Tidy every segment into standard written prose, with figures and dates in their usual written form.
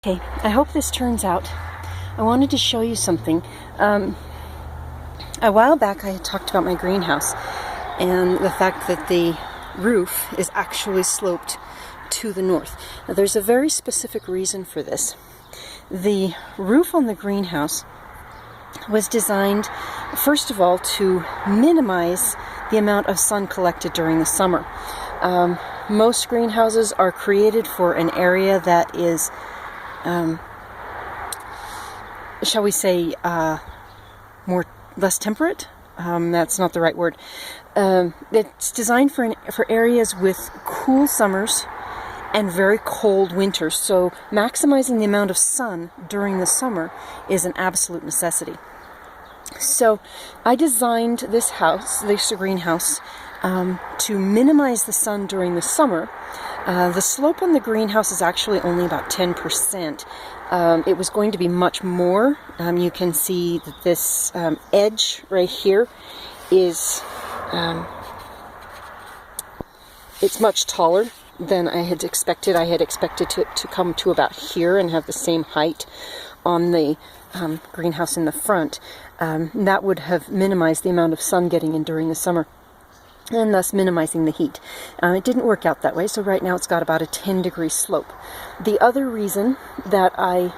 Okay, I hope this turns out. I wanted to show you something. A while back I had talked about my greenhouse and the fact that the roof is actually sloped to the north. Now there's a very specific reason for this. The roof on the greenhouse was designed, first of all, to minimize the amount of sun collected during the summer. Most greenhouses are created for an area that is shall we say, less temperate? That's not the right word. It's designed for areas with cool summers and very cold winters. So maximizing the amount of sun during the summer is an absolute necessity. So I designed this greenhouse, to minimize the sun during the summer. The slope on the greenhouse is actually only about 10%. It was going to be much more. You can see that this edge right here is it's much taller than I had expected. I had expected it to come to about here and have the same height on the greenhouse in the front. That would have minimized the amount of sun getting in during the summer, and thus minimizing the heat. It didn't work out that way, so right now it's got about a 10-degree slope. The other reason that I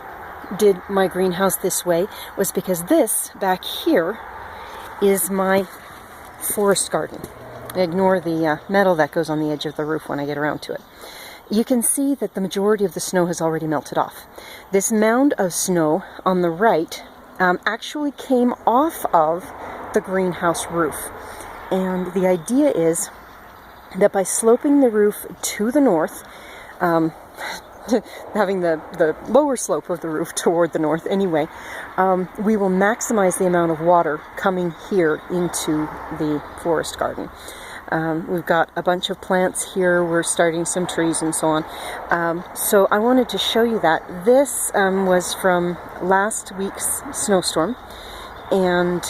did my greenhouse this way was because this back here is my forest garden. Ignore the metal that goes on the edge of the roof when I get around to it. You can see that the majority of the snow has already melted off. This mound of snow on the right actually came off of the greenhouse roof. And the idea is that by sloping the roof to the north, having the lower slope of the roof toward the north anyway, we will maximize the amount of water coming here into the forest garden. We've got a bunch of plants here, we're starting some trees and so on. So I wanted to show you that. This was from last week's snowstorm, and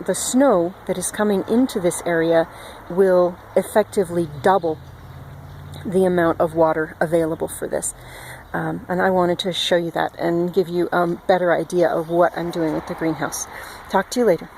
the snow that is coming into this area will effectively double the amount of water available for this. And I wanted to show you that and give you a better idea of what I'm doing with the greenhouse. Talk to you later.